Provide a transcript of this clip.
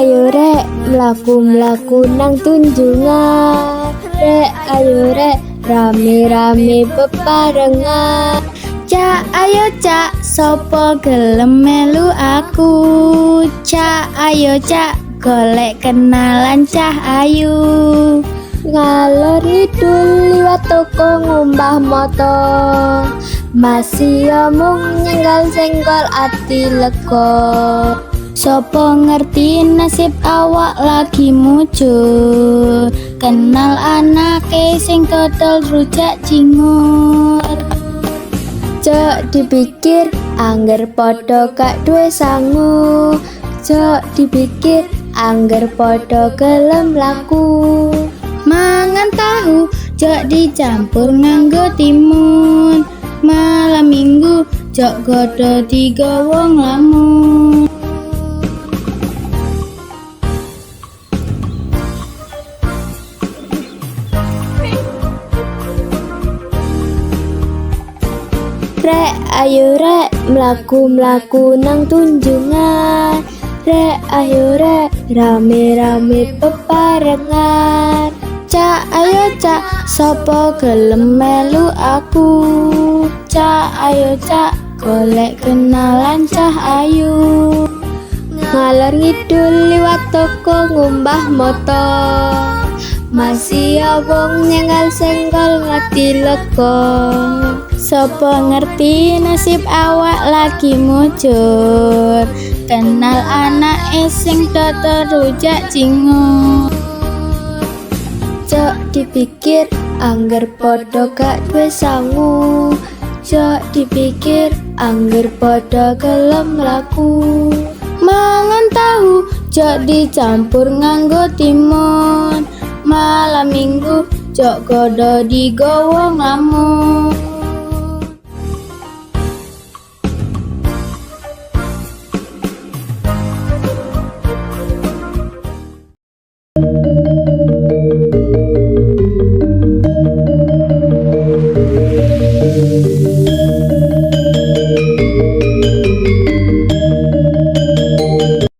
ayo rek mlaku-mlaku nang tunjungan. Rek ayo rek rame-rame bebarengan. Cak ayo cak sopo gelem melu aku. Cak ayo cak golek kenalan cah ayu. Ngalor ngidul liwat toko ngumbah moto, masih omong nyenggal senggol ati lega. Sopo ngerti nasib awak lagi muncul, kenal anake sing dodol rujak cingur. Cok dipikir angger podo gak duwe sangu. Cok dipikir angger podo gelem laku. Mangan tahu jok dicampur nganggo timun. Malam minggu jok godo digawa nglamun. Rek ayo rek mlaku-mlaku nang tunjungan. Rek ayo rek rame-rame bebarengan. Cak ayo cak sopo gelem melu aku. Cak ayo cak golek kenalan cah ayu. Ngalor ngidul liwat toko ngumbah moto, masih obong nyengal senggol ngati lega. Sopo ngerti nasib awak lagi mujur, kenal anak sing dodol rujak cingur. Cok dipikir angger podo gak duwe sangu. Cok dipikir angger podo gelem laku. Mangan tahu jok dicampur nganggo timun. Malam minggu jok godo digawa nglamun.